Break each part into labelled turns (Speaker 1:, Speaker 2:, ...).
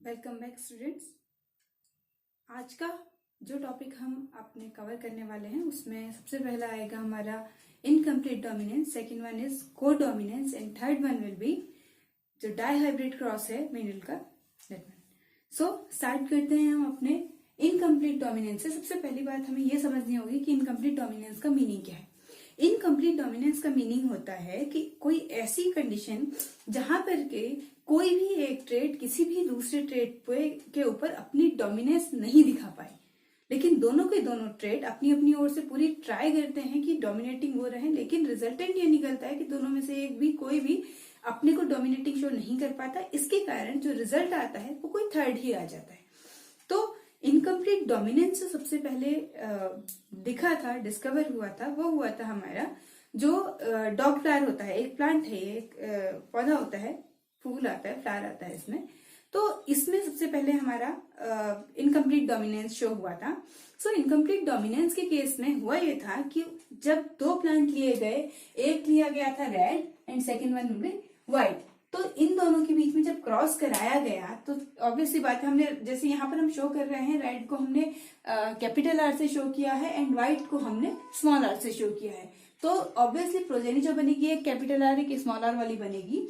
Speaker 1: Welcome back students. आज का जो टॉपिक हम अपने कवर करने वाले हैं उसमें सबसे पहला आएगा हमारा incomplete dominance, second one is codominance and third one will be जो डाई हाइब्रिड क्रॉस है मिनरल का दैट वन। सो स्टार्ट करते हैं हम अपने इनकम्प्लीट डोमिनेंस से। सबसे पहली बात हमें यह समझनी होगी कि इनकम्प्लीट डोमिनेंस का मीनिंग क्या है। इनकम्प्लीट डोमिनेंस का मीनिंग होता है कि कोई ऐसी कंडीशन जहां पर के कोई भी एक ट्रेड किसी भी दूसरे ट्रेड के ऊपर अपनी डोमिनेंस नहीं दिखा पाए, लेकिन दोनों के दोनों ट्रेड अपनी अपनी ओर से पूरी ट्राई करते हैं कि डोमिनेटिंग वो रहे, लेकिन रिजल्टेंट ये निकलता है कि दोनों में से एक भी कोई भी अपने को डोमिनेटिंग शो नहीं कर पाता। इसके कारण जो रिजल्ट आता है वो कोई थर्ड ही आ जाता है। तो इनकम्प्लीट डोमिनेंस जो सबसे पहले दिखा था, डिस्कवर हुआ था, वो हुआ था हमारा जो डॉग फ्लावर होता है। एक प्लांट है, एक पौधा होता है, फूल आता है, फ्लावर आता है इसमें। तो इसमें सबसे पहले हमारा इनकम्प्लीट डोमिनेंस शो हुआ था। सो इनकम्प्लीट डोमिनेंस के केस में हुआ ये था कि जब दो प्लांट लिए गए, एक लिया गया था रेड एंड सेकेंड वन में व्हाइट, तो इन दोनों के बीच में जब क्रॉस कराया गया तो ऑब्वियसली बात है, हमने जैसे यहाँ पर हम शो कर रहे हैं, रेड को हमने कैपिटल आर से शो किया है एंड व्हाइट को हमने स्मॉल आर से शो किया है। तो ऑब्वियसली प्रोजेनी जो बनेगी एक कैपिटल आर एक स्मॉल आर वाली बनेगी।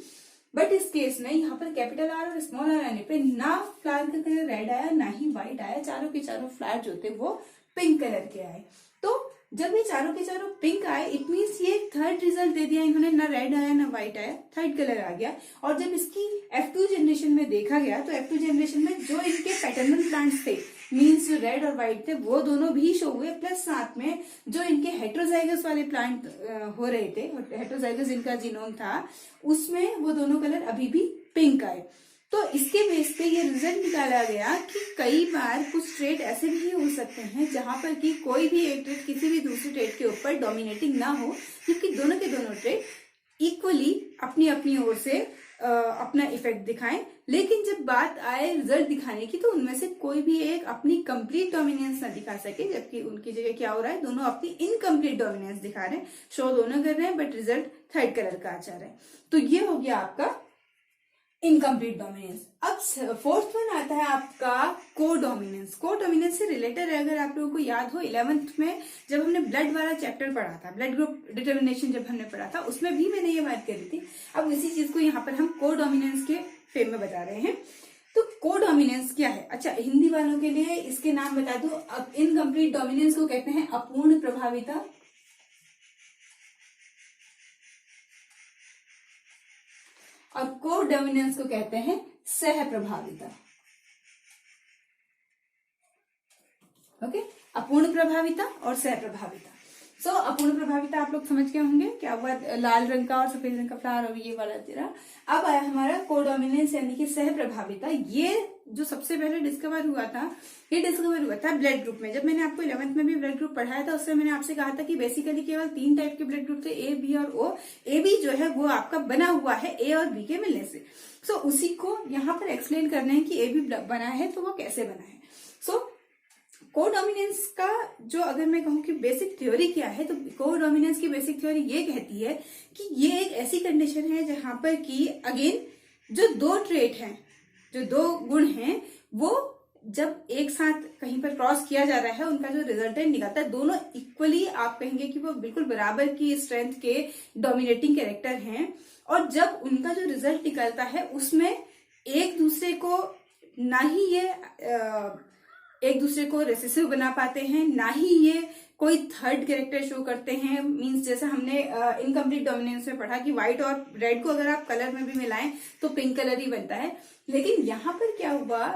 Speaker 1: बट इस केस में यहाँ पर कैपिटल आर और स्मॉल आर आने पे ना फ्लावर का कलर रेड आया ना ही व्हाइट आया, चारों के चारों फ्लावर जो थे वो पिंक कलर के आए। तो जब ये चारों के चारों पिंक आए, इट मीन्स ये थर्ड रिजल्ट दे दिया इन्होंने, ना रेड आया ना व्हाइट आया, थर्ड कलर आ गया। और जब इसकी F2 जनरेशन में देखा गया तो F2 जनरेशन में जो इनके पैटर्नल प्लांट्स थे, मीन्स जो रेड और व्हाइट थे, वो दोनों भी शो हुए, प्लस साथ में जो इनके हेट्रोजाइगस वाले प्लांट हो रहे थे, हेट्रोजाइगस इनका जीनोम था, उसमें वो दोनों कलर अभी भी पिंक आए। तो इसके बेस पे ये रिजल्ट निकाला गया कि कई बार कुछ ट्रेड ऐसे भी हो सकते हैं जहां पर कि कोई भी एक ट्रेड किसी भी दूसरे ट्रेड के ऊपर डोमिनेटिंग ना हो, क्योंकि दोनों के दोनों ट्रेड इक्वली अपनी अपनी ओर से अपना इफेक्ट दिखाएं। लेकिन जब बात आए रिजल्ट दिखाने की तो उनमें से कोई भी एक अपनी कंप्लीट डोमिनेंस ना दिखा सके, जबकि उनकी जगह क्या हो रहा है, दोनों अपनी इनकम्प्लीट डोमिनेंस दिखा रहे हैं, शो दोनों कर रहे हैं, बट रिजल्ट थर्ड कलर का आ जा रहा है। तो ये हो गया आपका इनकम्प्लीट डोमिनेंस। अब फोर्थ वन आता है आपका को डोमिनेंस। को डोमिनेंस से रिलेटेड है, अगर आप लोगों को याद हो 11th में जब हमने ब्लड वाला चैप्टर पढ़ा था, ब्लड ग्रुप डिटर्मिनेशन जब हमने पढ़ा था, उसमें भी मैंने ये बात करी थी। अब इसी चीज को यहाँ पर हम को डोमिनेंस के फेम में बता रहे हैं। तो को डोमिनेंस क्या है? अच्छा, हिंदी वालों के लिए इसके नाम बता दो। अब इनकम्प्लीट डोमिनेंस को कहते हैं अपूर्ण प्रभाविता, और को डोमिनेंस को कहते हैं सह प्रभाविता। ओके, अपूर्ण प्रभाविता और सह प्रभाविता। सो अपूर्ण प्रभाविता आप लोग समझ गए होंगे, क्या हुआ, लाल रंग का और सफेद रंग का फ्लावर और ये वाला तेरा। अब आया हमारा को डोमिनेंस यानी कि सह प्रभाविता। ये जो सबसे पहले डिस्कवर हुआ था, ये डिस्कवर हुआ था ब्लड ग्रुप में। जब मैंने आपको 11th में भी ब्लड ग्रुप पढ़ाया था, उसमें मैंने आपसे कहा था कि बेसिकली केवल 3 टाइप के ब्लड ग्रुप थे, ए, बी और ओ। ए बी जो है वो आपका बना हुआ है ए और बी के मिलने से। सो उसी को यहाँ पर एक्सप्लेन करना है कि ए बी बना है तो वो कैसे बना है। सो को डोमिनेंस का जो अगर मैं कहूँ कि बेसिक थ्योरी क्या है, तो को डोमिनेंस की बेसिक थ्योरी ये कहती है कि ये एक ऐसी कंडीशन है जहां पर कि अगेन जो दो ट्रेट हैं, जो दो गुण हैं, वो जब एक साथ कहीं पर क्रॉस किया जा रहा है, उनका जो रिजल्टेंट निकलता है, दोनों इक्वली आप कहेंगे कि वो बिल्कुल बराबर की स्ट्रेंथ के डोमिनेटिंग कैरेक्टर हैं। और जब उनका जो रिजल्ट निकलता है उसमें एक दूसरे को ना ही ये एक दूसरे को रेसेसिव बना पाते हैं, ना ही ये कोई थर्ड कैरेक्टर शो करते हैं। मींस जैसे हमने इनकम्प्लीट डोमिनेंस में पढ़ा कि व्हाइट और रेड को अगर आप कलर में भी मिलाएं तो पिंक कलर ही बनता है। लेकिन यहाँ पर क्या हुआ,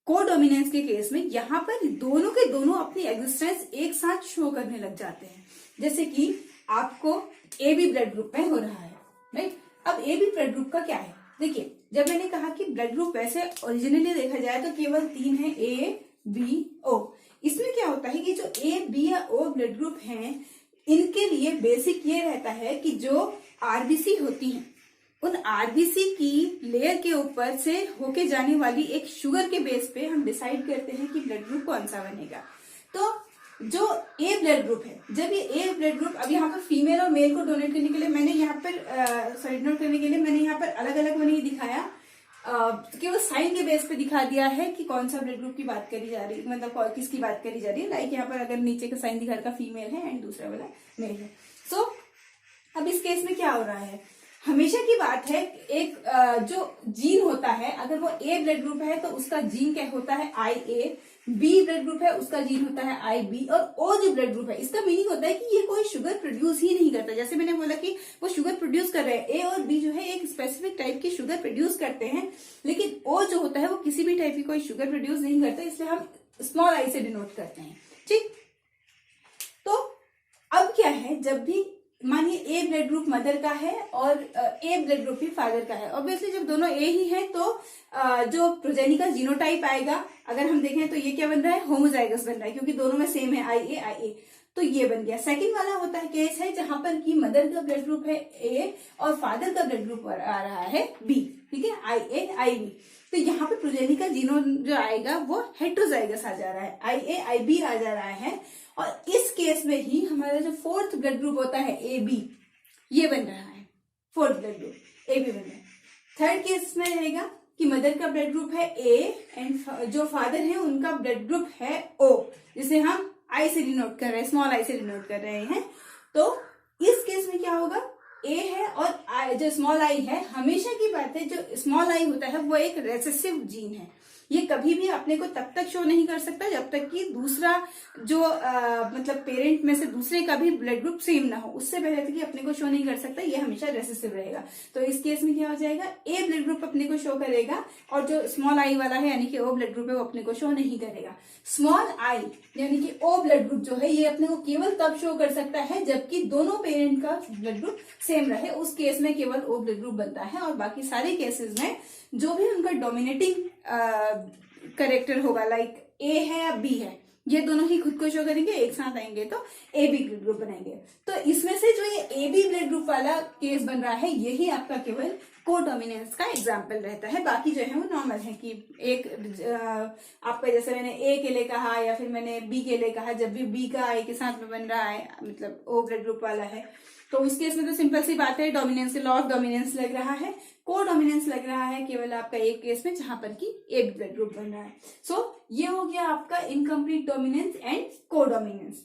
Speaker 1: को डोमिनेंस के केस में यहाँ पर दोनों के दोनों अपनी एग्जिस्टेंस एक साथ शो करने लग जाते हैं। जैसे कि आपको ए बी ब्लड ग्रुप में हो रहा है, राइट। अब ए बी ब्लड ग्रुप का क्या है, देखिए, जब मैंने कहा कि ब्लड ग्रुप वैसे ओरिजिनली देखा जाए तो केवल 3 है, ए बी ओ। इसमें क्या होता है कि जो ए बी या ओ ब्लड ग्रुप हैं, इनके लिए बेसिक ये रहता है कि जो आरबीसी होती हैं, उन आरबीसी की लेयर के ऊपर से होके जाने वाली एक शुगर के बेस पे हम डिसाइड करते हैं कि ब्लड ग्रुप कौन सा बनेगा। तो जो ए ब्लड ग्रुप है, जब ये ए ब्लड ग्रुप, अब यहाँ पर फीमेल और मेल को डोनेट करने के लिए मैंने यहाँ पर डोनेट करने के लिए मैंने यहाँ पर अलग अलग नहीं दिखाया, केवल साइन के बेस पे दिखा दिया है कि कौन सा ब्लड ग्रुप की बात करी जा रही है, मतलब किसकी बात करी जा रही है। लाइक यहाँ पर अगर नीचे का साइन दिखा रखा फीमेल है एंड दूसरा वाला मेल है। सो अब इस केस में क्या हो रहा है, हमेशा की बात है, एक जो जीन होता है, अगर वो ए ब्लड ग्रुप है तो उसका जीन क्या होता है IA, बी ब्लड ग्रुप है उसका जीन होता है IB, और ओ जो ब्लड ग्रुप है इसका मीनिंग होता है कि ये कोई शुगर प्रोड्यूस ही नहीं करता। जैसे मैंने बोला कि वो शुगर प्रोड्यूस कर रहे हैं, ए और बी जो है एक स्पेसिफिक टाइप की शुगर प्रोड्यूस करते हैं, लेकिन ओ जो होता है वो किसी भी टाइप की कोई शुगर प्रोड्यूस नहीं करता, इसलिए हम स्मॉल आई से डिनोट करते हैं। ठीक, तो अब क्या है, जब भी मानिए ए ब्लड ग्रुप मदर का है और ए ब्लड ग्रुप भी फादर का है, ऑब्वियसली जब दोनों ए ही है तो जो प्रोजेनी का जीनोटाइप आएगा, अगर हम देखें तो ये क्या बन रहा है, होमोजाइगस बन रहा है, क्योंकि दोनों में सेम है IA, तो ये बन गया। सेकंड वाला होता है केस है जहां पर कि मदर का ब्लड ग्रुप है A और फादर का ब्लड ग्रुप आ रहा है B, ठीक है, IA, IB, तो यहाँ पे प्रोजेनी का जीनोम जो आएगा वो हेट्रोजाइगस आ जा रहा है, IA, IB आ जा रहा है, और इस केस में ही हमारा जो फोर्थ ब्लड ग्रुप होता है AB, ये बन रहा है, फोर्थ ब्लड ग्रुप AB बन रहा है। थर्ड केस में रहेगा कि मदर का ब्लड ग्रुप है A एंड जो फादर है उनका ब्लड ग्रुप है O, जिसे हम I से डिनोट कर रहे हैं, स्मॉल I से डिनोट कर रहे हैं। तो इस केस में क्या होगा, A है और जो स्मॉल I है, हमेशा की बात है जो स्मॉल I होता है वो एक रेसेसिव जीन है, ये कभी भी अपने को तब तक शो नहीं कर सकता जब तक कि दूसरा जो मतलब पेरेंट में से दूसरे का भी ब्लड ग्रुप सेम ना हो, उससे पहले तक ये अपने को शो नहीं कर सकता, ये हमेशा रेसेसिव रहेगा। तो इस केस में क्या हो जाएगा, ए ब्लड ग्रुप अपने को शो करेगा और जो स्मॉल आई वाला है यानी कि ओ ब्लड ग्रुप है वो अपने को शो नहीं करेगा। स्मॉल आई यानी कि ओ ब्लड ग्रुप जो है ये अपने को केवल तब शो कर सकता है जबकि दोनों पेरेंट का ब्लड ग्रुप सेम रहे, उस केस में केवल ओ ब्लड ग्रुप बनता है, और बाकी सारे केसेस में जो भी उनका डोमिनेटिंग करेक्टर होगा, लाइक ए है या बी है, ये दोनों ही खुद को शो करेंगे, एक साथ आएंगे तो ए बी ब्लड ग्रुप बनाएंगे। तो इसमें से जो ये ए बी ब्लड ग्रुप वाला केस बन रहा है यही आपका केवल कोडोमिनेंस का एग्जाम्पल रहता है, बाकी जो है वो नॉर्मल है कि एक आपका जैसे मैंने ए के लिए कहा या फिर मैंने बी के लिए कहा, जब भी बी का आई के साथ में बन रहा है मतलब ओ ब्लड ग्रुप वाला है, तो उस केस में तो सिंपल सी बात है, डोमिनेंस लॉ ऑफ डोमिनेंस लग रहा है, कोडोमिनेंस लग रहा है केवल आपका एक केस में जहां पर कि ए बी ब्लड ग्रुप बन रहा है। सो ये हो गया आपका इनकम्प्लीट डोमिनेंस एंड कोडोमिनेंस।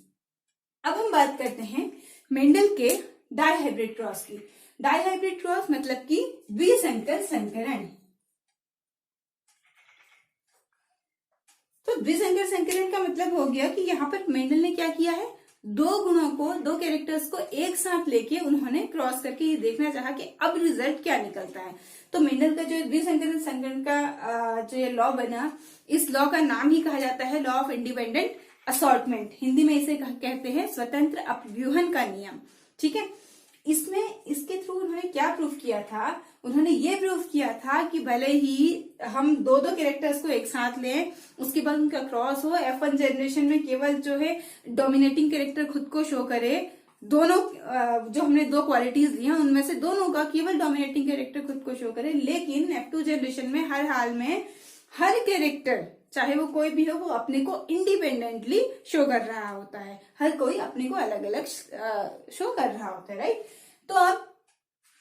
Speaker 1: अब हम बात करते हैं मेंडल के डायहाइब्रिड क्रॉस की। डायहाइब्रिड क्रॉस मतलब कि द्विसंकर संकरण। तो द्विसंकर संकरण का मतलब हो गया कि यहाँ पर मेंडल ने क्या किया है, दो गुणों को, दो कैरेक्टर्स को एक साथ लेके उन्होंने क्रॉस करके ये देखना चाहा कि अब रिजल्ट क्या निकलता है। तो मेंडल का जो द्विसंकरण संकरण का जो ये लॉ बना, इस लॉ का नाम ही कहा जाता है law of independent assortment, Hindi में इसे कहते हैं स्वतंत्र अपव्यूहन का नियम। ठीक है, इसमें इसके थ्रू उन्होंने क्या प्रूफ किया था, उन्होंने ये प्रूफ किया था कि भले ही हम दो दो कैरेक्टर्स को एक साथ लें, उसके बाद उनका क्रॉस हो, F1 जनरेशन में केवल जो है डोमिनेटिंग कैरेक्टर खुद को शो करे, दोनों जो हमने दो क्वालिटीज ली हैं उनमें से दोनों का केवल डोमिनेटिंग कैरेक्टर खुद को शो करे, लेकिन F2 जनरेशन में हर हाल में हर कैरेक्टर चाहे वो कोई भी हो वो अपने को इंडिपेंडेंटली शो कर रहा होता है, हर कोई अपने को अलग अलग शो कर रहा होता है, राइट। तो अब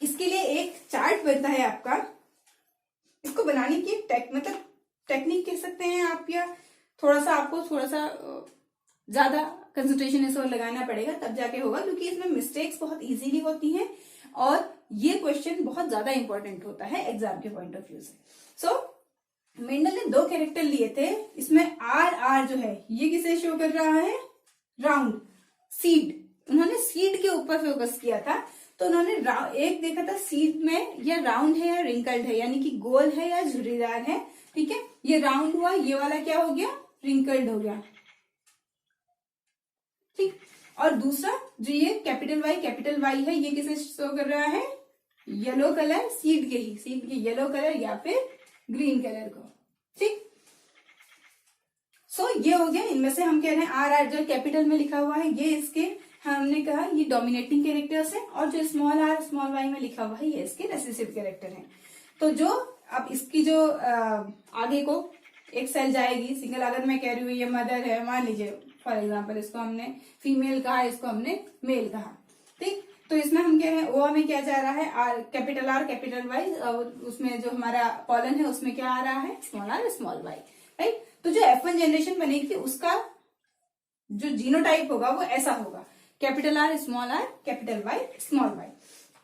Speaker 1: इसके लिए एक चार्ट बनता है आपका, इसको बनाने की मतलब टेक्निक कह सकते हैं आप, या आपको थोड़ा सा ज्यादा कंसंट्रेशन इस ओर लगाना पड़ेगा तब जाके होगा, क्योंकि इसमें मिस्टेक्स बहुत इजीली होती हैं और ये क्वेश्चन बहुत ज्यादा इंपॉर्टेंट होता है एग्जाम के पॉइंट ऑफ व्यू से। सो मेंडल ने दो कैरेक्टर लिए थे, इसमें आर जो है ये किसे शो कर रहा है, राउंड सीड, उन्होंने सीड के ऊपर फोकस किया था। तो उन्होंने एक देखा था सीड में या राउंड है या रिंकल्ड है, यानी कि गोल है या झुर्रीदार है, ठीक है, ये राउंड हुआ, ये वाला क्या हो गया, रिंकल्ड हो गया, ठीक। और दूसरा जो ये कैपिटल वाई है, ये किसे शो कर रहा है, येलो कलर, सीड के येलो कलर या फिर ग्रीन कलर को, ठीक। सो ये हो गया, इनमें से हम कह रहे हैं आर जो कैपिटल में लिखा हुआ है ये इसके, हमने कहा ये डोमिनेटिंग कैरेक्टर्स है, और जो स्मॉल आर स्मॉल वाई में लिखा हुआ है ये इसके रेसेसिव कैरेक्टर हैं। तो जो अब इसकी जो आगे को एक सेल जाएगी सिंगल, अगर मैं कह रही हूँ ये मदर है, मान लीजिए फॉर एग्जाम्पल इसको हमने फीमेल कहा, इसको हमने मेल कहा, ठीक। तो इसमें हम क्या है, ओ में क्या जा रहा है, आर कैपिटल वाई, और उसमें जो हमारा कॉलन है उसमें क्या आ रहा है, small R small Y, right. तो जो F1 जनरेशन बनेगी उसका जो जीनोटाइप होगा वो ऐसा होगा, capital R capital Y small Y.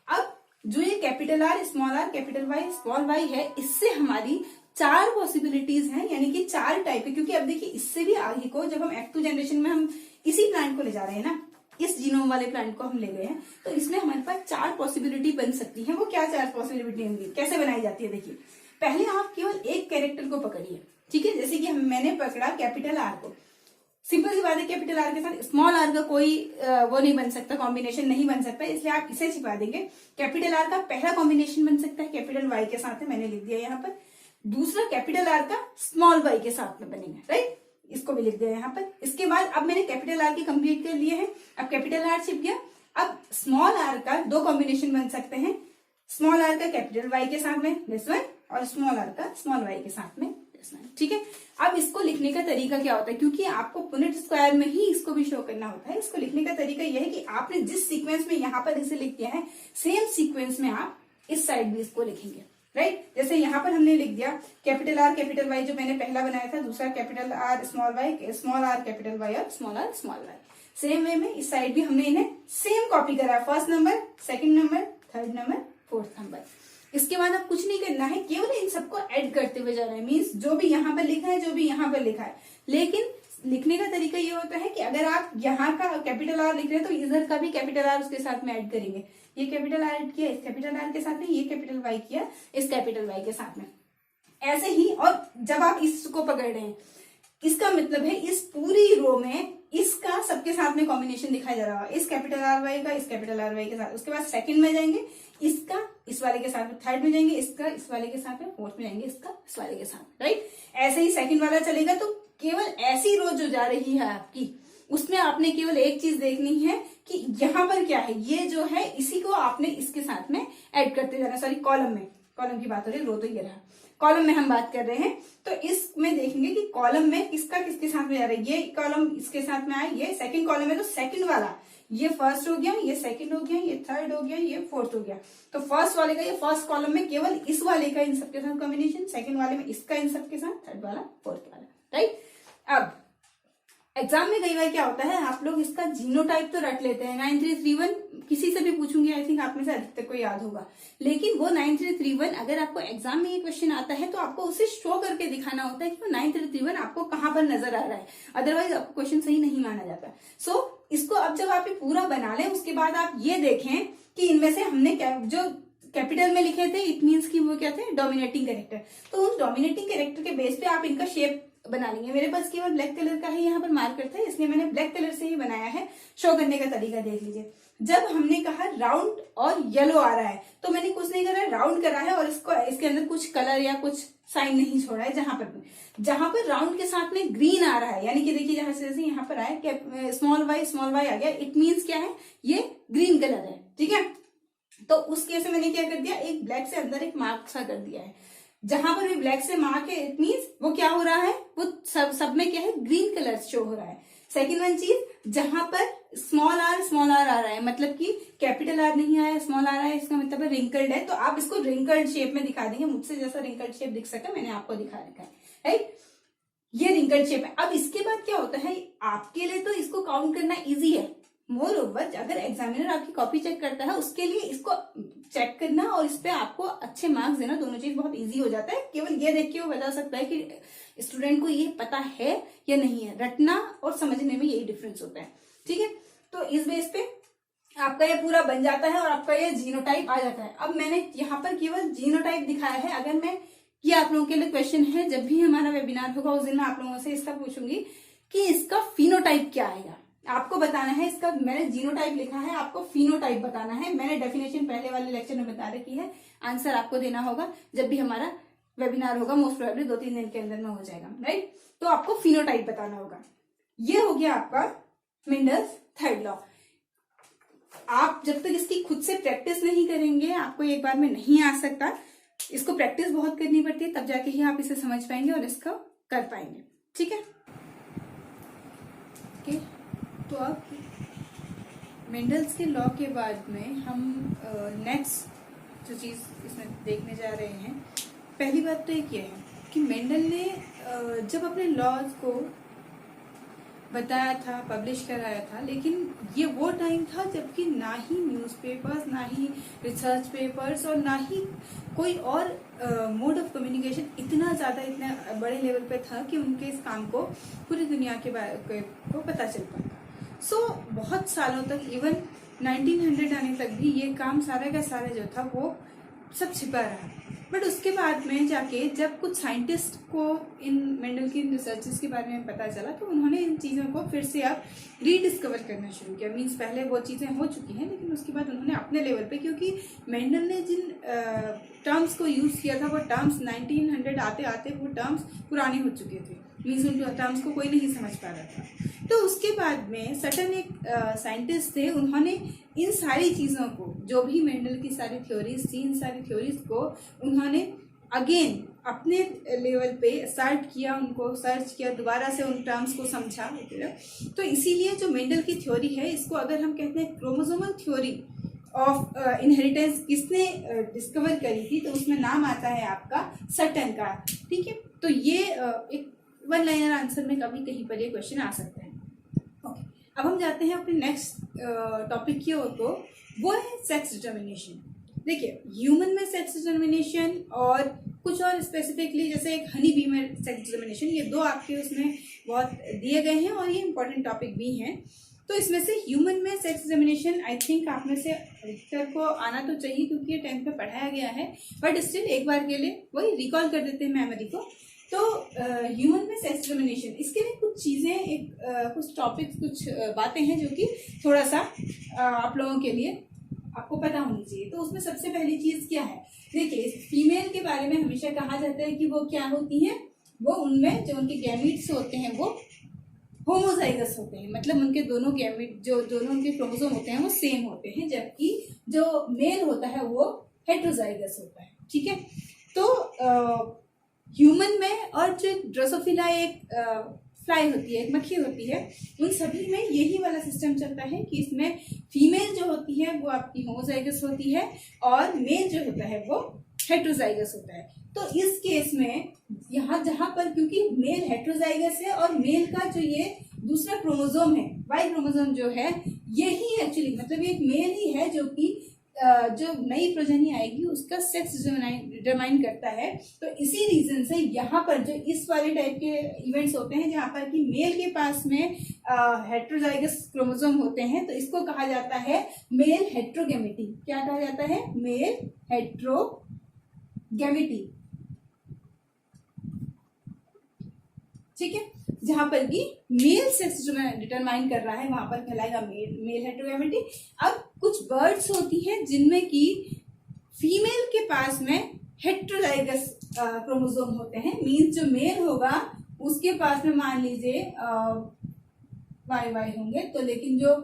Speaker 1: अब जो ये कैपिटल आर कैपिटल वाई है, इससे हमारी 4 पॉसिबिलिटीज हैं, यानी कि 4 टाइप है। क्योंकि अब देखिए इससे भी आगे को जब हम F2 जनरेशन में हम इसी प्लांट को ले जा रहे हैं ना, इस जीनोम वाले प्लांट को हम ले गए हैं, तो इसमें हमारे पास 4 पॉसिबिलिटी बन सकती है। वो क्या 4 पॉसिबिलिटी होंगी, कैसे बनाई जाती है, देखिए पहले आप केवल एक कैरेक्टर को पकड़िए, ठीक है। जैसे कि मैंने पकड़ा कैपिटल आर को, सिंपल सी बात है, कैपिटल आर के साथ स्मॉल आर का कोई वो नहीं बन सकता, कॉम्बिनेशन नहीं बन सकता, इसलिए आप इसे छिपा देंगे। कैपिटल आर का पहला कॉम्बिनेशन बन सकता है कैपिटल वाई के साथ में, मैंने लिख दिया यहाँ पर। दूसरा कैपिटल आर का स्मॉल वाई के साथ में बनेगा, राइट, इसको भी लिख दिया यहाँ पर। इसके बाद अब मैंने कैपिटल आर की कंप्लीट कर लिए हैं, अब कैपिटल आर छिप गया। अब स्मॉल आर का 2 कॉम्बिनेशन बन सकते हैं, स्मॉल आर का कैपिटल वाई के साथ में दिस वन, और स्मॉल आर का स्मॉल वाई के साथ में दिस वन, ठीक है। अब इसको लिखने का तरीका क्या होता है, क्योंकि आपको पुनेट स्क्वायर में ही इसको भी शो करना होता है। इसको लिखने का तरीका यह है कि आपने जिस सीक्वेंस में यहाँ पर इसे लिख दिया है, सेम सीक्वेंस में आप इस साइड भी इसको लिखेंगे, राइट। जैसे यहाँ पर हमने लिख दिया कैपिटल आर कैपिटल वाई, जो मैंने पहला बनाया था, दूसरा capital R small R capital Y और स्मॉल वाई। सेम वे में इस साइड भी हमने इन्हें सेम कॉपी करा, first number, second number, third number, fourth number. इसके बाद अब कुछ नहीं करना है, केवल इन सबको ऐड करते हुए जाना है। मीन्स जो भी यहाँ पर लिखा है, जो भी यहाँ पर लिखा है, लेकिन लिखने का तरीका ये होता है कि अगर आप यहाँ का कैपिटल आर लिख रहे हैं तो इधर का भी कैपिटल आर उसके साथ में ऐड करेंगे। ये कैपिटल आर ऐड किया इस कैपिटल आर के साथ में, ये कैपिटल वाई किया इस कैपिटल वाई के साथ में, ऐसे ही। और जब आप इसको पकड़ रहे हैं, इसका मतलब है इस पूरी रो में इसका सबके साथ में कॉम्बिनेशन दिखाया जा रहा है, इस कैपिटल आर वाई का इस कैपिटल आर वाई के साथ। उसके बाद सेकंड में जाएंगे, इसका इस वाले के साथ में, थर्ड में जाएंगे, इसका इस वाले के साथ में, फोर्थ में जाएंगे, इसका इस वाले के साथ, राइट। ऐसे ही सेकंड वाला चलेगा। तो केवल ऐसी रो जो जा रही है आपकी, उसमें आपने केवल एक चीज देखनी है कि यहाँ पर क्या है, ये जो है इसी को आपने इसके साथ में ऐड करते जाना। सॉरी, कॉलम की बात हो रही है, रो तो ये रहा, कॉलम में हम बात कर रहे हैं। तो इसमें देखेंगे कि कॉलम में किसका किसके साथ में जा रहा है, ये कॉलम इसके साथ में आए, ये सेकंड कॉलम है तो सेकंड वाला, ये फर्स्ट हो गया, ये सेकंड हो गया, ये थर्ड हो गया, ये फोर्थ हो गया। तो फर्स्ट वाले का ये फर्स्ट कॉलम में केवल इस वाले का इन सबके साथ कॉम्बिनेशन, सेकंड वाले में इसका इन सबके साथ, थर्ड वाला फोर्थ वाला, राइट। अब एग्जाम में कई बार क्या होता है, आप लोग इसका जीनोटाइप तो रट लेते हैं, 9331 किसी से भी पूछूंगी, आई थिंक आप में से अधिकतर को याद होगा। लेकिन वो 9331 अगर आपको एग्जाम में ये क्वेश्चन आता है तो आपको उसे शो करके दिखाना होता है कि वो 9331 आपको कहां पर नजर आ रहा है, अदरवाइज आपको क्वेश्चन सही नहीं माना जाता। सो इसको अब जब आप ये पूरा बना लें, उसके बाद आप ये देखें कि इनमें से हमने जो कैपिटल में लिखे थे, इट मीन्स कि वो क्या थे, डोमिनेटिंग कैरेक्टर। तो उस डोमिनेटिंग कैरेक्टर के बेस पे आप इनका शेप बना लेंगे। मेरे पास केवल ब्लैक कलर का ही यहाँ पर मार्कर था, इसलिए मैंने ब्लैक कलर से ही बनाया है। शो करने का तरीका देख लीजिए। जब हमने कहा राउंड और येलो आ रहा है, तो मैंने कुछ नहीं करा, राउंड करा है और इसके अंदर कुछ कलर या कुछ साइन नहीं छोड़ा है। जहां पर राउंड के साथ में ग्रीन आ रहा है, यानी कि देखिए जहां से जैसे यहाँ पर आया स्मॉल वाई आ गया, इट मीन्स क्या है, ये ग्रीन कलर है, ठीक है। तो उस केस में मैंने क्या कर दिया, एक ब्लैक से अंदर एक मार्क सा कर दिया है। जहां पर भी ब्लैक से मार्क है, इट मीन्स वो क्या हो रहा है, वो सब में क्या है, ग्रीन कलर शो हो रहा है। सेकंड वन चीज, जहां पर स्मॉल आर आ रहा है, मतलब कि कैपिटल आर नहीं आया, स्मॉल आर आया, इसका मतलब रिंकल्ड है, तो आप इसको रिंकल्ड शेप में दिखा देंगे। मुझसे जैसा रिंकल्ड शेप दिख सका मैंने आपको दिखा रखा है, राइट। ये रिंकल्ड शेप है। अब इसके बाद क्या होता है, आपके लिए तो इसको काउंट करना इजी है, मोर ओवर अगर एग्जामिनर आपकी कॉपी चेक करता है, उसके लिए इसको चेक करना और इस पे आपको अच्छे मार्क्स देना, दोनों चीज बहुत इजी हो जाता है। केवल ये देख के वो बता सकता है कि स्टूडेंट को ये पता है या नहीं है। रटना और समझने में यही डिफरेंस होता है, ठीक है। तो इस बेस पे आपका ये पूरा बन जाता है और आपका ये जीनोटाइप आ जाता है। अब मैंने यहाँ पर केवल जीनोटाइप दिखाया है। अगर मैं ये आप लोगों के लिए क्वेश्चन है, जब भी हमारा वेबिनार होगा उस दिन मैं आप लोगों से इसका पूछूंगी कि इसका फिनोटाइप क्या आएगा। आपको बताना है इसका, मैंने जीनोटाइप लिखा है, आपको फिनोटाइप बताना है। मैंने डेफिनेशन पहले वाले लेक्चर में बता रखी है, आंसर आपको देना होगा जब भी हमारा वेबिनार होगा, मोस्ट प्रोबेबली 2-3 दिन के अंदर में हो जाएगा, राइट। तो आपको फिनोटाइप बताना होगा। ये हो गया आपका मेंडल्स थर्ड लॉ। आप जब तक इसकी खुद से प्रैक्टिस नहीं करेंगे, आपको एक बार में नहीं आ सकता। इसको प्रैक्टिस बहुत करनी पड़ती है, तब जाके ही आप इसे समझ पाएंगे और इसको कर पाएंगे, ठीक है। ओके, तो अब मेंडल्स के लॉ के बाद में हम नेक्स्ट जो चीज़ इसमें देखने जा रहे हैं, पहली बात तो एक ये है कि मेंडल ने जब अपने लॉज को बताया था, पब्लिश कराया था, लेकिन ये वो टाइम था जबकि ना ही न्यूज़पेपर्स, ना ही रिसर्च पेपर्स और ना ही कोई और मोड ऑफ कम्युनिकेशन इतना ज़्यादा, इतना बड़े लेवल पे था कि उनके इस काम को पूरी दुनिया के बारे को पता चल पाता। सो बहुत सालों तक, इवन 1900 आने तक भी ये काम सारा का सारा जो था वो सब छिपा रहा। बट उसके बाद में जाके जब कुछ साइंटिस्ट को इन मेंडल की रिसर्चेस के बारे में पता चला, तो उन्होंने इन चीज़ों को फिर से अब रीडिस्कवर करना शुरू किया। मीन्स पहले वो चीज़ें हो चुकी हैं, लेकिन उसके बाद उन्होंने अपने लेवल पे, क्योंकि मेंडल ने जिन टर्म्स को यूज़ किया था वो टर्म्स 1900 आते आते वो टर्म्स पुराने हो चुके थे। मीन्स उन टर्म्स को कोई नहीं समझ पा रहा था। तो उसके बाद में सटन एक साइंटिस्ट थे, उन्होंने इन सारी चीज़ों को, जो भी मेंडल की सारी थ्योरीज थी, इन सारी थ्योरीज को उन्होंने अगेन अपने लेवल पे स्टार्ट किया, उनको सर्च किया, दोबारा से उन टर्म्स को समझा। तो इसीलिए जो मेंडल की थ्योरी है, इसको अगर हम कहते हैं क्रोमोसोमल थ्योरी ऑफ इनहेरिटेंस किसने डिस्कवर करी थी, तो उसमें नाम आता है आपका सटन का। ठीक है, तो ये एक वन लाइनर आंसर में कभी कहीं पर ये क्वेश्चन आ सकता है। ओके, अब हम जाते हैं अपने नेक्स्ट टॉपिक की ओर को, वो है सेक्स डिटर्मिनेशन। देखिए, ह्यूमन में सेक्स डिटर्मिनेशन और कुछ और स्पेसिफिकली जैसे एक हनी बी में सेक्स डिटर्मिनेशन, ये दो आपके उसमें बहुत दिए गए हैं और ये इंपॉर्टेंट टॉपिक भी हैं। तो इसमें से ह्यूमन में सेक्स डिटर्मिनेशन आई थिंक आप में से अधिकतर को आना तो चाहिए, क्योंकि ये 10th में पढ़ाया गया है, बट स्टिल एक बार के लिए वही रिकॉल कर देते हैं मेमोरी को। तो ह्यूमन में सेक्स डिटर्मिनेशन, इसके लिए कुछ चीज़ें, कुछ टॉपिक्स, कुछ बातें हैं जो कि थोड़ा सा आप लोगों के लिए आपको पता होनी चाहिए। तो उसमें सबसे पहली चीज़ क्या है, देखिए, फीमेल के बारे में हमेशा कहा जाता है कि वो क्या होती हैं, वो उनमें जो उनके गैमीट्स होते हैं वो होमोजाइगस होते हैं, मतलब उनके दोनों गैमीट, जो दोनों उनके क्रोमोसोम होते हैं वो सेम होते हैं, जबकि जो मेल होता है वो हेट्रोजाइगस होता है। ठीक है, तो ह्यूमन में और जो ड्रोसोफिला एक फ्लाई होती है, एक मक्खी होती है, उन सभी में यही वाला सिस्टम चलता है कि इसमें फीमेल जो होती है वो आपकी होमोजाइगस होती है और मेल जो होता है वो हेट्रोजाइगस होता है। तो इस केस में यहाँ जहां पर, क्योंकि मेल हेट्रोजाइगस है और मेल का जो ये दूसरा क्रोमोसोम है, वाई क्रोमोसोम जो है, यही एक्चुअली मतलब एक मेल ही है जो कि जो नई प्रोजनी आएगी उसका सेक्स डिटरमाइन करता है। तो इसी रीजन से यहाँ पर जो इस वाले टाइप के इवेंट्स होते हैं जहाँ पर कि मेल के पास में हेट्रोजाइगस क्रोमोसोम होते हैं, तो इसको कहा जाता है मेल हेट्रोगेमिटी। क्या कहा जाता है? मेल हेट्रोगेमिटी। ठीक है, जहां पर कि मेल सेक्स डिटरमाइन कर रहा है वहां पर कहलाएगा मेल हेट्रोगेमिटी। अब कुछ बर्ड्स होती हैं जिनमें कि फीमेल के पास में हेट्रोजाइगस क्रोमोसोम होते हैं, मीन्स जो मेल होगा उसके पास में मान लीजिए वाई होंगे, तो लेकिन जो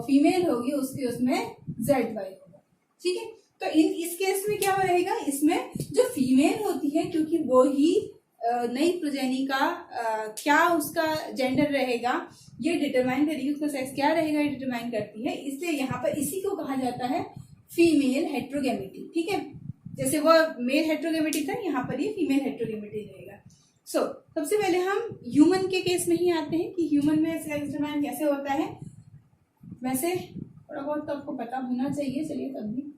Speaker 1: फीमेल होगी उसके उसमें जेड वाई होगा। ठीक है, तो इस केस में क्या रहेगा, इसमें जो फीमेल होती है, क्योंकि वो ही नई प्रोजेनी का क्या उसका जेंडर रहेगा ये डिटरमाइन करेगी, उसका सेक्स क्या रहेगा ये डिटरमाइन करती है, इसलिए यहाँ पर इसी को कहा जाता है फीमेल हेट्रोगेमिटी। ठीक है, जैसे वो मेल हेट्रोगेमिटी था, यहाँ पर ये फीमेल हेट्रोगेमिटी रहेगा। सो सबसे पहले हम ह्यूमन के केस में ही आते हैं कि ह्यूमन में सेक्स डिटरमाइन कैसे होता है। वैसे थोड़ा बहुत तो आपको पता होना चाहिए, चलिए तब भी।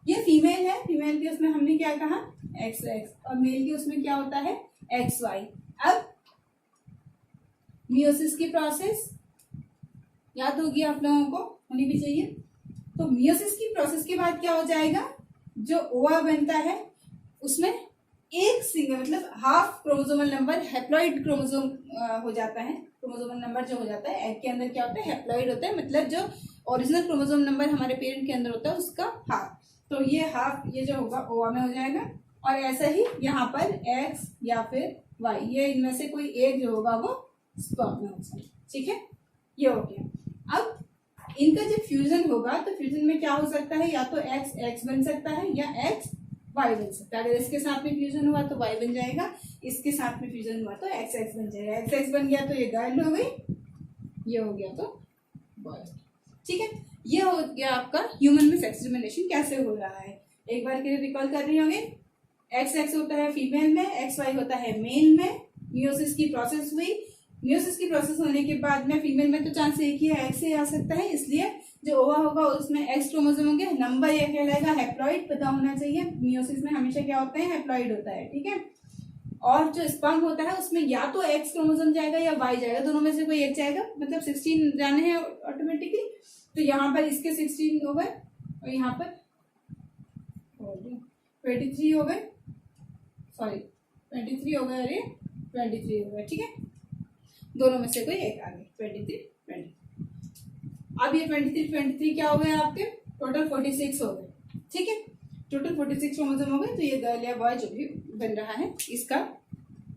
Speaker 1: ये फीमेल है, फीमेल के उसमें हमने क्या कहा XX, और मेल के उसमें क्या होता है XY। अब मियोसिस की प्रोसेस याद होगी आप लोगों को, होनी भी चाहिए। तो मियोसिस की प्रोसेस के बाद क्या हो जाएगा, जो ओवा बनता है उसमें एक सिंगल मतलब half chromosomal number haploid chromosome हो जाता है। क्रोमोसोमल नंबर जो हो जाता है एग के अंदर क्या होता है, हैप्लॉइड होता है, मतलब जो ओरिजिनल क्रोमोसोम नंबर हमारे पेरेंट के अंदर होता है उसका हाफ। तो ये हाफ ये जो होगा ओवा में हो जाएगा, और ऐसा ही यहाँ पर X या फिर Y, ये इनमें से कोई एक जो होगा वो स्पर्म में हो जाएगा। ठीक है, ये हो गया। अब इनका जब फ्यूजन होगा तो फ्यूजन में क्या हो सकता है, या तो X बन सकता है या X Y बन सकता है। अगर इसके साथ में फ्यूजन हुआ तो Y बन जाएगा, इसके साथ में फ्यूजन हुआ तो XX बन जाएगा। XX बन गया तो ये गर्ल हो गई, ये हो गया तो बॉय। ठीक है, ये हो गया आपका ह्यूमन में सेक्स डिस्क्रिमिनेशन कैसे हो रहा है। एक बार के लिए रिकॉल कर रही होंगे, एक्स होता है फीमेल में, एक्स वाई होता है मेल में, मियोसिस की प्रोसेस हुई, मियोसिस की प्रोसेस होने के बाद में फीमेल में तो चांस एक ही है, एक्स से आ सकता है, इसलिए जो ओवा होगा उसमें एक्स क्रोमोसोम होंगे, नंबर ये कहलाएगा हैप्लॉइड, पता होना चाहिए। मियोसिस में हमेशा क्या होता है, हैप्लॉइड होता है। ठीक है, और जो स्पर्म होता है उसमें या तो एक्स क्रोमोसोम जाएगा या वाई जाएगा, दोनों में से कोई एक जाएगा, मतलब 16 जाने हैं ऑटोमेटिकली। तो यहाँ पर इसके 16 हो गए और यहाँ पर 23 हो गए, सॉरी 23 हो गए और ये 23 हो गए। ठीक है, दोनों में से कोई एक आ गए, 23। अब ये 23 क्या हो गए आपके, टोटल 46 हो गए। ठीक है, टोटल 46 क्रोमोसोम हो गए। तो ये गर्ल या बॉय जो भी बन रहा है इसका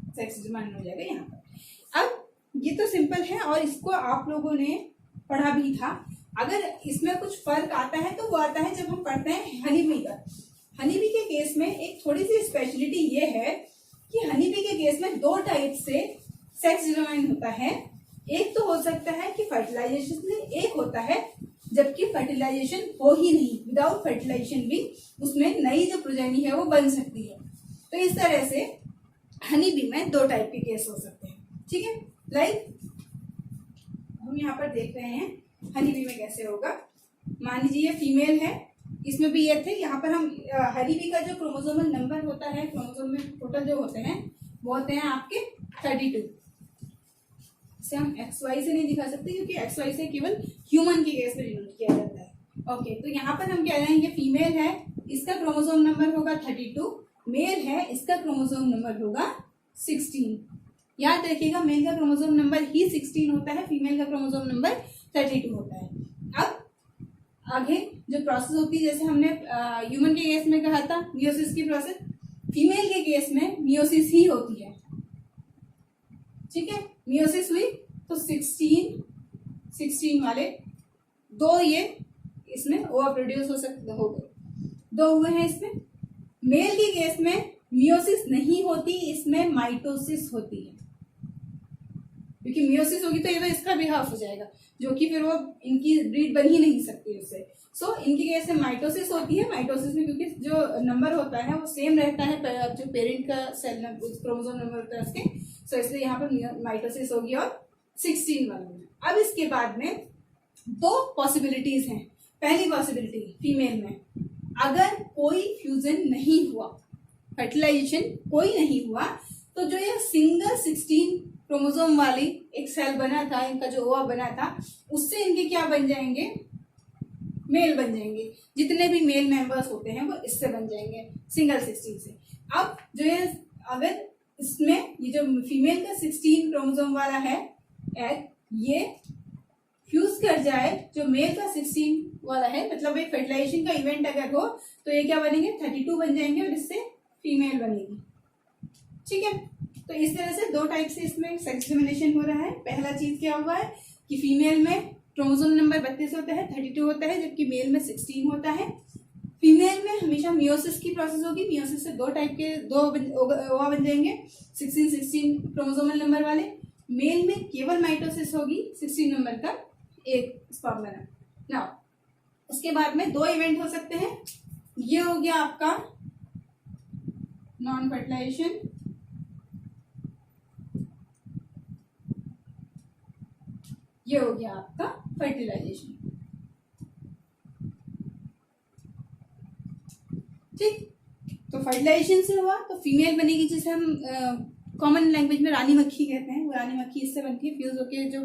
Speaker 1: सेक्स डिटरमाइन हो जाएगा यहाँ पर। अब ये तो सिंपल है और इसको आप लोगों ने पढ़ा भी था। अगर इसमें कुछ फर्क आता है तो वो आता है जब हम पढ़ते हैं हनी बी का। हनी बी के केस में एक थोड़ी सी स्पेशलिटी ये है कि हनी बी के केस में 2 टाइप से सेक्स डिटरमाइन होता है। एक तो हो सकता है कि फर्टिलाइजेशन से, एक होता है जबकि फर्टिलाइजेशन हो ही नहीं, विदाउट फर्टिलाइजेशन भी उसमें नई जो प्रोजेनी है वो बन सकती है। तो इस तरह से हनी बी में 2 टाइप के केस हो सकते हैं। ठीक है, लाइक हम यहाँ पर देख रहे हैं हनी बी में कैसे होगा। मान लीजिए फीमेल है, इसमें भी ये थे, यहाँ पर हम हनी बी का जो क्रोमोसोमल नंबर होता है, क्रोमोसोम में टोटल जो होते हैं वो होते हैं आपके 32। इसे हम XY से नहीं दिखा सकते क्योंकि XY से केवल ह्यूमन के केस में डिनोट किया जाता है। ओके, तो यहाँ पर हम कह रहे हैं ये फीमेल है, इसका क्रोमोसोम नंबर होगा 32, मेल है, इसका क्रोमोसोम नंबर होगा 16। याद रखिएगा, मेल का क्रोमोसोम नंबर ही 16 होता है, फीमेल का क्रोमोसोम नंबर 32 होता है। अब आगे जो प्रोसेस होती है, जैसे हमने ह्यूमन के केस में कहा था मियोसिस की प्रोसेस, फीमेल के केस में मियोसिस ही होती है। ठीक है, मियोसिस हुई तो 16 वाले 2 ये इसमें ओवा प्रोड्यूस हो सकते हो गए, 2 हुए हैं इसमें। मेल के केस में मियोसिस नहीं होती, इसमें माइटोसिस होती है, क्योंकि मियोसिस होगी तो ये तो इसका भी हाफ हो जाएगा, जो कि फिर वो इनकी ब्रीड बन ही नहीं सकती उससे। सो इनके केस में माइटोसिस होती है। माइटोसिस में क्योंकि जो नंबर होता है वो सेम रहता है जो पेरेंट का सेल क्रोमोसोम नंबर होता है उसके, सो इसलिए यहाँ पर माइटोसिस होगी और 16 वाला में। अब इसके बाद में 2 पॉसिबिलिटीज हैं। पहली पॉसिबिलिटी फीमेल में, अगर कोई फ्यूजन नहीं हुआ, फर्टिलाइजेशन कोई नहीं हुआ, तो जो ये सिंगल 16 क्रोमोसोम वाली एक सेल बना था, इनका जो ओवा बना था, उससे इनके क्या बन जाएंगे, मेल बन जाएंगे। जितने भी मेल मेंबर्स होते हैं वो इससे बन जाएंगे, सिंगल 16 से। अब जो ये अगर इसमें ये जो फीमेल का 16 क्रोमोसोम वाला है एग, ये फ्यूज कर जाए जो मेल का 16 वाला है, मतलब एक फर्टिलाइजेशन का इवेंट अगर हो तो ये क्या बनेंगे, 32 बन जाएंगे और इससे फीमेल बनेगी। ठीक है, तो इस तरह से 2 टाइप से इसमें सेक्स डिस्क्रिमिनेशन हो रहा है। पहला चीज क्या हुआ है कि फीमेल में क्रोमोसोम नंबर 32 होता है, 32 होता है, जबकि मेल में 16 होता है। फीमेल में हमेशा मियोसिस की प्रोसेस होगी, मियोसिस से 2 टाइप के 2 ओवा बन जाएंगे, 16 क्रोमोसोमल नंबर वाले। मेल में केवल माइटोसिस होगी, 16 नंबर का एक स्पर्म बना। नाउ उसके बाद में 2 इवेंट हो सकते हैं। ये हो गया आपका नॉन फर्टिलाइजेशन, ये हो गया आपका फर्टिलाइजेशन। ठीक, तो फर्टिलाइजेशन से हुआ तो फीमेल बनेगी, जिसे हम कॉमन लैंग्वेज में रानी मक्खी कहते हैं। वो रानी मक्खी इससे बनती है, फ्यूज होके जो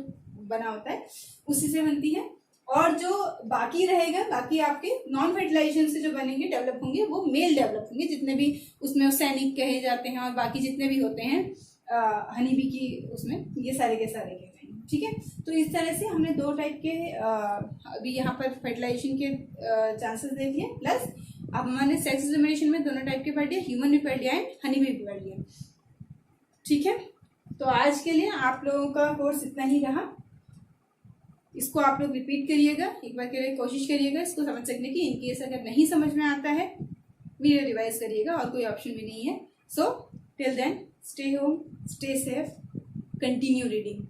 Speaker 1: बना होता है उसी से बनती है। और जो बाकी रहेगा, बाकी आपके नॉन फर्टिलाइजेशन से जो बनेंगे, डेवलप होंगे, वो मेल डेवलप होंगे, जितने भी उसमें सैनिक कहे जाते हैं और बाकी जितने भी होते हैं हनी बी की उसमें, ये सारे के सारे कहते हैं। ठीक है, तो इस तरह से हमने 2 टाइप के अभी यहाँ पर फर्टिलाइजेशन के चांसेस देख लिए, प्लस अब हमने सेक्स डिस्क्रिमिनेशन में दोनों टाइप के पढ़ लिया, ह्यूमन भी पढ़ लिया एंड हनी बी भी पढ़ लिया। ठीक है, तो आज के लिए आप लोगों का कोर्स इतना ही रहा। इसको आप लोग रिपीट करिएगा, एक बार के लिए कोशिश करिएगा इसको समझ सकने की। इनकेस अगर नहीं समझ में आता है वीडियो रिवाइज करिएगा, और कोई ऑप्शन भी नहीं है। So till then stay home, stay safe, continue reading.